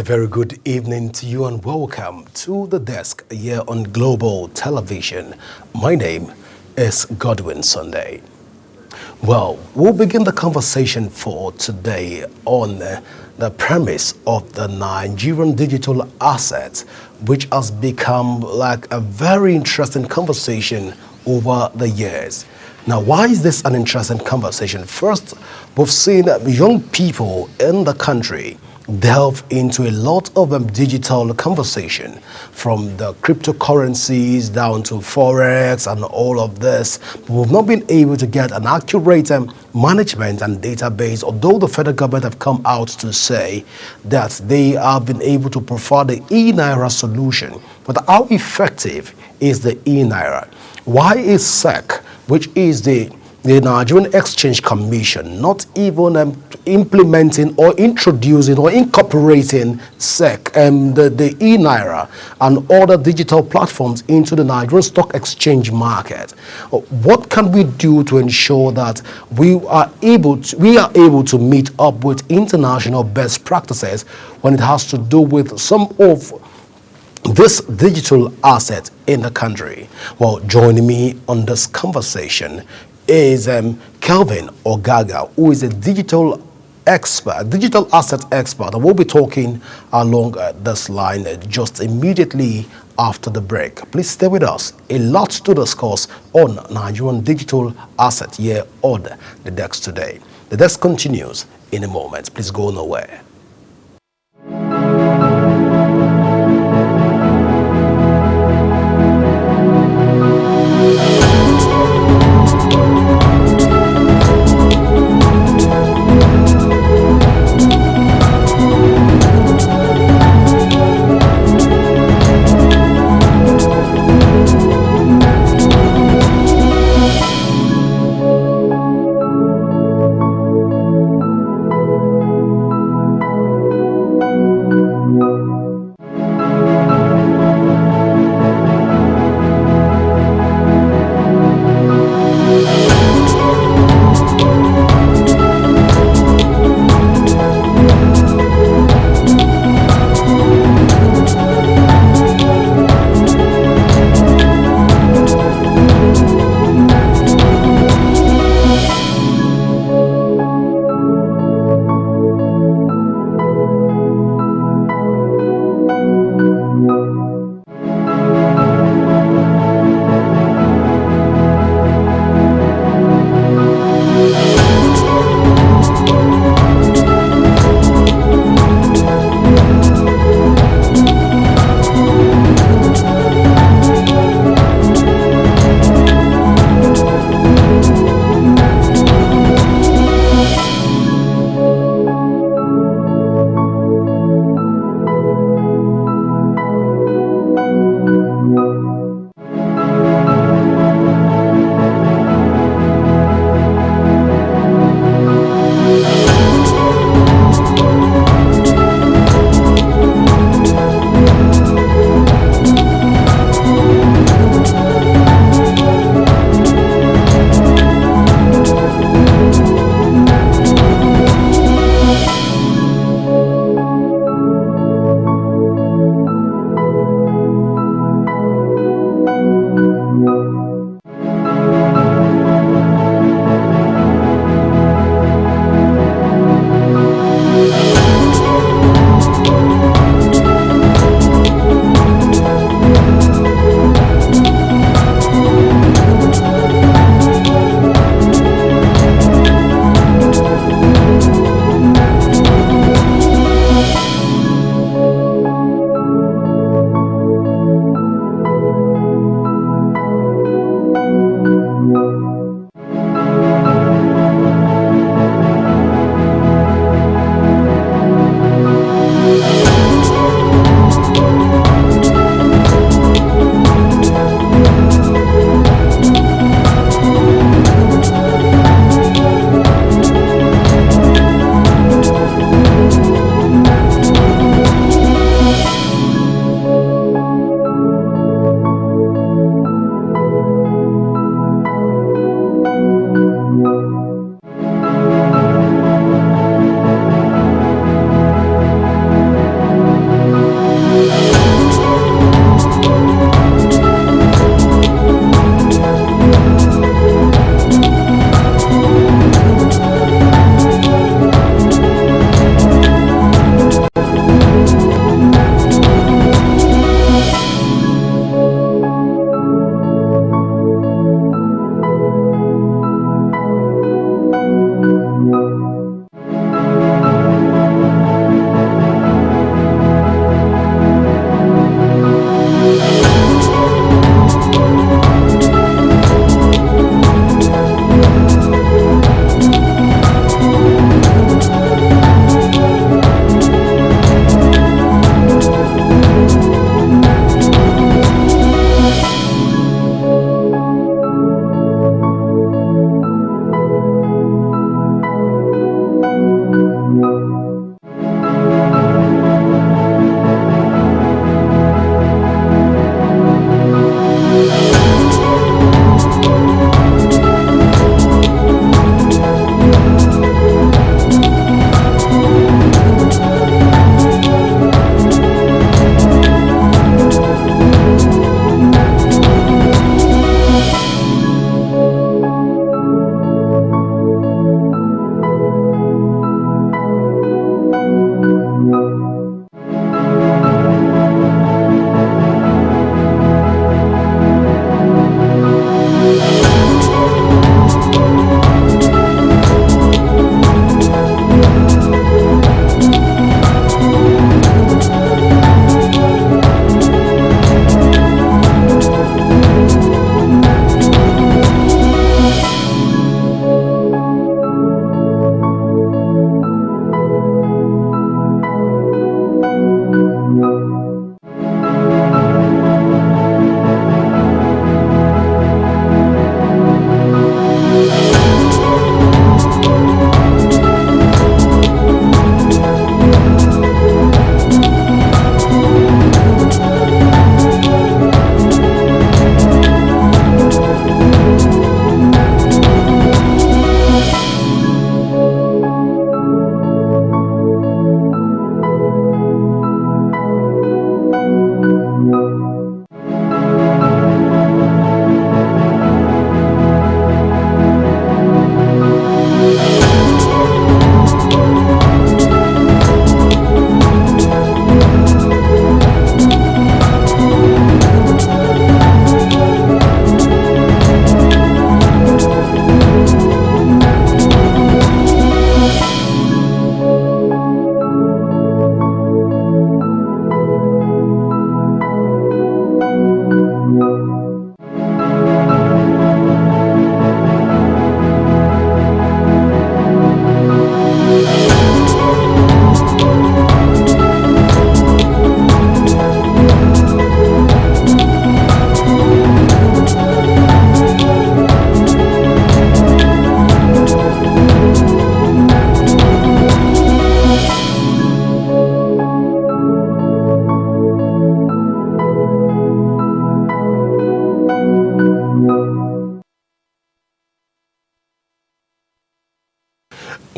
very good evening to you and welcome to the desk here on Global Television. My name is Godwin Sunday. Well, we'll begin the conversation for today on the premise of the Nigerian digital asset, which has become like a very interesting conversation over the years. Now, why is this an interesting conversation? First, we've seen young people in the country delve into a lot of digital conversation, from the cryptocurrencies down to forex and all of this. We've not been able to get an accurate management and database, although the federal government have come out to say that they have been able to provide the e-Naira solution. But how effective is the e-Naira? Why is SEC, which is the Nigerian Exchange Commission, not even implementing or introducing or incorporating SEC, the e-Naira and other digital platforms into the Nigerian Stock Exchange market? What can we do to ensure that we are able to meet up with international best practices when it has to do with some of this digital asset in the country? Well, joining me on this conversation is Kelvin Ogaga, who is a digital asset expert, and we'll be talking along this line just immediately after the break. Please stay with us. A lot to discuss on Nigerian digital asset here on the desk today. The desk continues in a moment. Please go nowhere.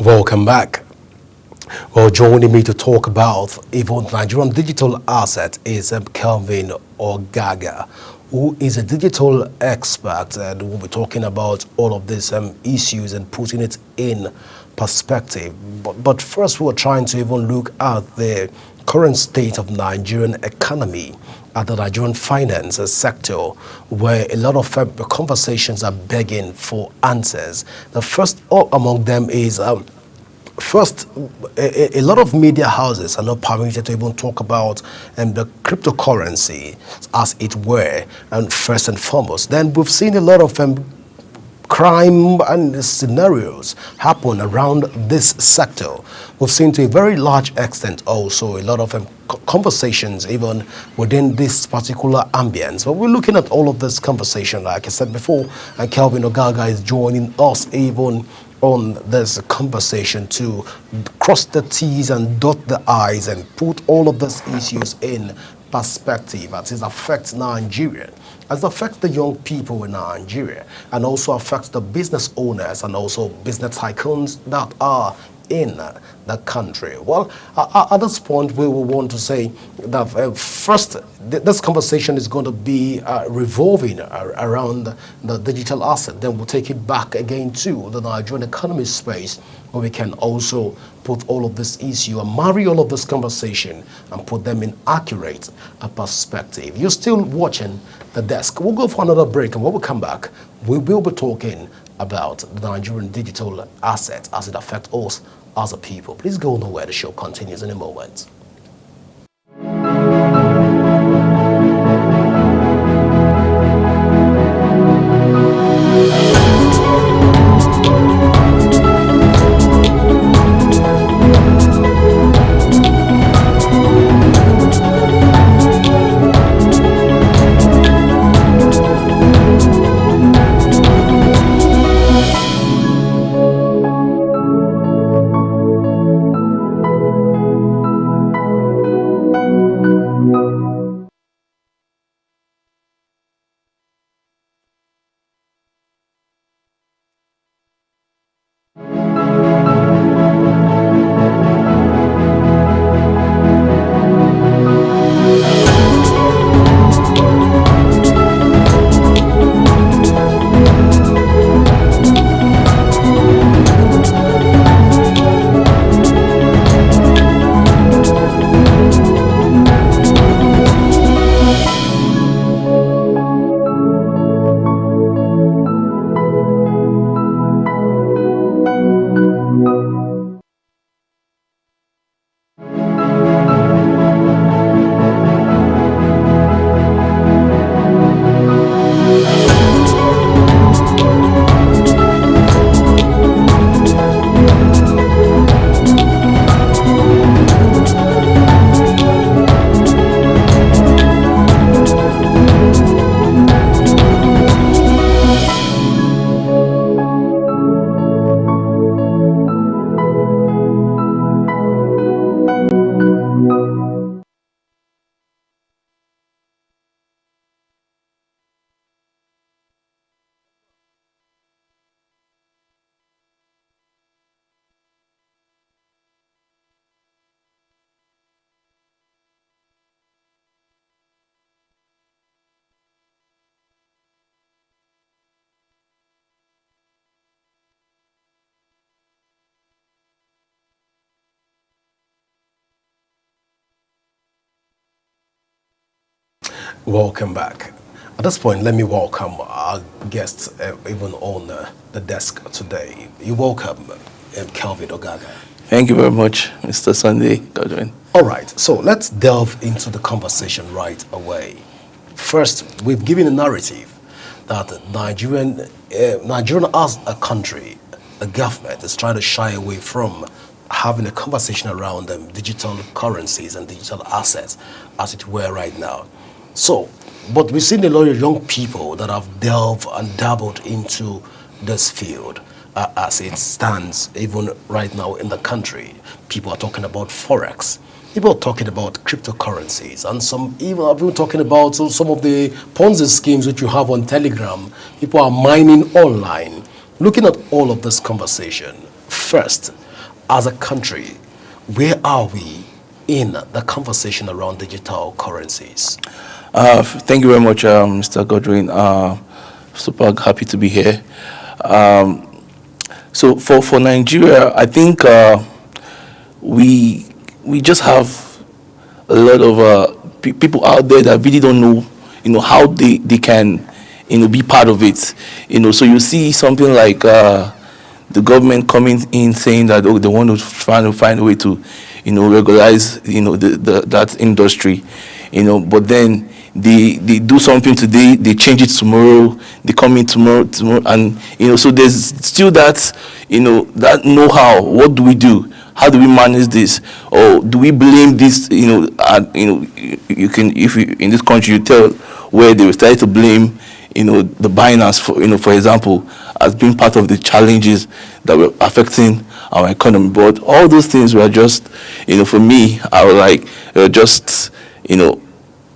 Welcome back. Well, joining me to talk about even Nigerian digital asset is Kelvin Ogaga, who is a digital expert, and we'll be talking about all of these issues and putting it in perspective. But first, we're trying to even look at the current state of Nigerian economy, at the Nigerian finance sector, where a lot of conversations are begging for answers. The first among them is first, a lot of media houses are not permitted to even talk about the cryptocurrency, as it were, and first and foremost. Then we've seen a lot of crime and scenarios happen around this sector. We've seen to a very large extent also a lot of conversations even within this particular ambience. But we're looking at all of this conversation, like I said before, and Kelvin Ogaga is joining us even on this conversation to cross the T's and dot the I's and put all of these issues in perspective as it affects Nigeria, as it affects the young people in Nigeria, and also affects the business owners and also business tycoons that are in the country. Well, at this point, we will want to say that first, this conversation is going to be revolving around the digital asset. Then we'll take it back again to the Nigerian economy space, where we can also put all of this issue and marry all of this conversation and put them in accurate perspective. You're still watching The Desk. We'll go for another break, and when we come back, we will be talking about the Nigerian digital asset as it affects us as a people. Please go nowhere. The show continues in a moment. Welcome back. At this point, let me welcome our guests even on the desk today. You're welcome, Kelvin Ogaga. Thank you very much, Mr. Sunday Godwin. All right, so let's delve into the conversation right away. First, we've given a narrative that Nigerian as a country, the government is trying to shy away from having a conversation around digital currencies and digital assets, as it were, right now. So, but we've seen a lot of young people that have delved and dabbled into this field as it stands even right now in the country. People are talking about Forex. People are talking about cryptocurrencies, and some even have been talking about some of the Ponzi schemes that you have on Telegram. People are mining online. Looking at all of this conversation, first, as a country, where are we in the conversation around digital currencies? Thank you very much, Mr. Godwin. Super happy to be here. So for Nigeria, I think we just have a lot of people out there that really don't know, how they can, be part of it. So you see something like the government coming in saying that they want to try to find a way to, regularize, that industry, but then they do something today, they change it tomorrow, they come in tomorrow, and so there's still that, that know-how. What do we do? How do we manage this? Or do we blame this? You can, if you, in this country, you tell where they will start to blame, the Binance, for example, as being part of the challenges that were affecting our economy. But all those things were just, for me, I was like, just,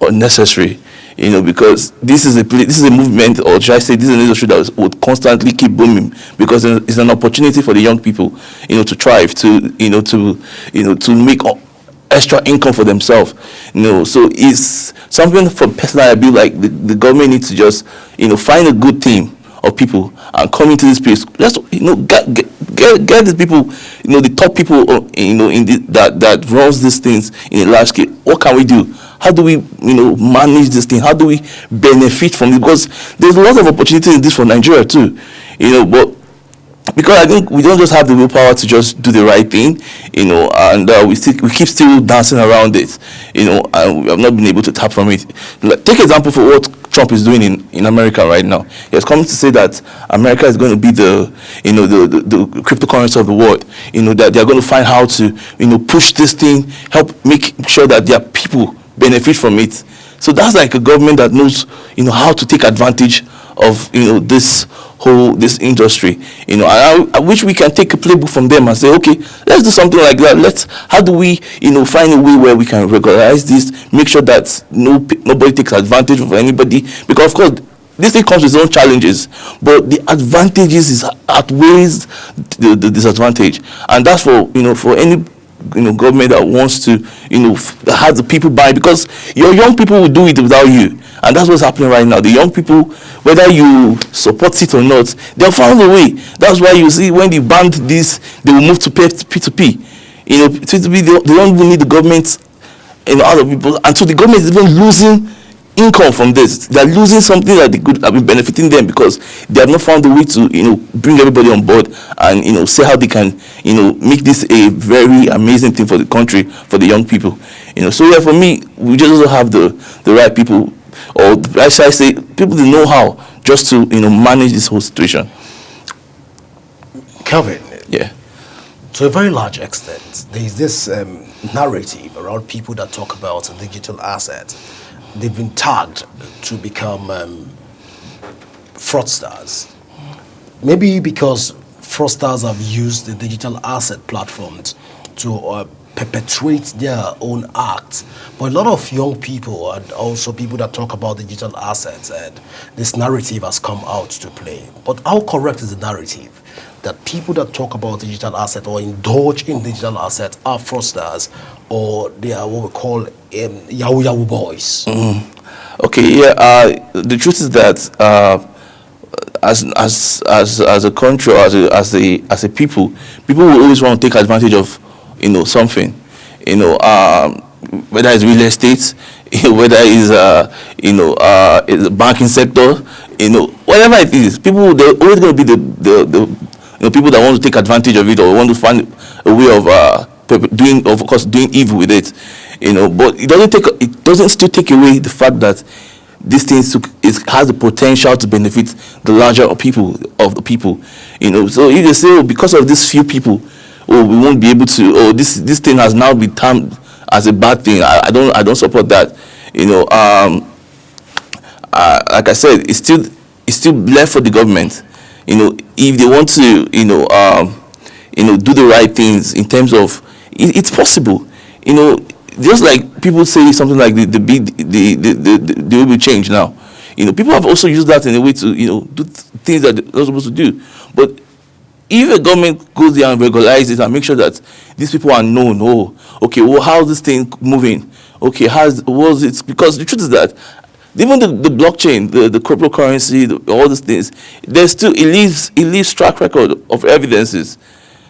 unnecessary, because this is a movement, or should I say, this is an industry that would constantly keep booming, because it's an opportunity for the young people, to thrive, to make extra income for themselves, So it's something for personal. I feel like the government needs to just, find a good team of people and come into this place. Let's, get these people, the top people, that runs these things in a large scale. What can we do? How do we, manage this thing? How do we benefit from it? Because there's a lot of opportunity in this for Nigeria too, but because I think we don't just have the willpower to just do the right thing, and we keep still dancing around it, and we have not been able to tap from it. Take example for what Trump is doing in America right now. He has come to say that America is going to be the cryptocurrency of the world. That they are going to find how to, push this thing, help make sure that their people benefit from it. So that's like a government that knows, how to take advantage of, this industry, I wish we can take a playbook from them and say, okay, let's do something like that. How do we, find a way where we can regularize this, make sure that nobody takes advantage of anybody, because of course this thing comes with its own challenges, but the advantages outweighs the disadvantage, and that's for any government that wants to have the people buy, because your young people will do it without you. And that's what's happening right now. The young people, whether you support it or not, they'll find a way. That's why you see when they banned this, they will move to P2P. P2P, they don't even need the government, other people. And so the government is even losing income from this. They're losing something that they could have been benefiting them, because they have not found a way to, bring everybody on board and, see how they can, make this a very amazing thing for the country, for the young people. So yeah, for me, we just also have the right people, or should I say, people that know how just to, manage this whole situation. Kelvin. Yeah. To a very large extent, there is this narrative around people that talk about digital assets. They've been tagged to become fraudsters. Maybe because fraudsters have used the digital asset platforms to perpetrate their own acts. But a lot of young people and also people that talk about digital assets, and this narrative has come out to play. But how correct is the narrative that people that talk about digital asset or indulge in digital assets are fraudsters, or they are what we call Yahoo boys? Okay, yeah. The truth is that as a country, or as a people will always want to take advantage of something, whether it's real estate, whether it's it's the banking sector, whatever it is, people, they're always going to be the people that want to take advantage of it, or want to find a way of doing evil with it, but it doesn't still take away the fact that this thing has the potential to benefit the larger of the people. So if they say, because of these few people, we won't be able to, this thing has now been termed as a bad thing, I don't support that. Like I said, it's still left for the government, if they want to, do the right things in terms of, it's possible, just like people say something like the way we change now. People have also used that in a way to, do things that they're not supposed to do. But if a government goes there and regularizes it and make sure that these people are known, oh, okay, well, how's this thing moving? Okay, was it? Because the truth is that even the blockchain, the cryptocurrency, all these things, there's still it leaves track record of evidences.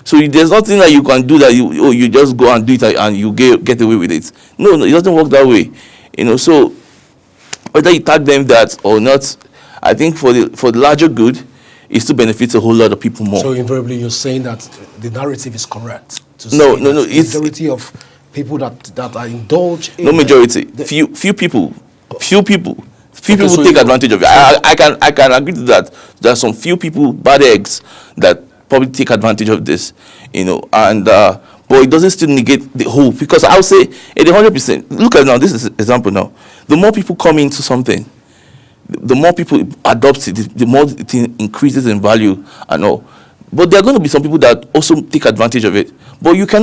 So there's nothing that you can do that you just go and do it and you get away with it. No, it doesn't work that way. So whether you tag them that or not, I think for the larger good, it still benefits a whole lot of people more. So invariably, you're saying that the narrative is correct. No. The majority of people that are indulged in... No majority. Few people so take advantage of it. I can agree to that. There are some few people, bad eggs, that probably take advantage of this, and but it doesn't still negate the whole, because I'll say 100%. Look at now, this is an example now. The more people come into something, the more people adopt it, the more it increases in value and all. But there are going to be some people that also take advantage of it. But you can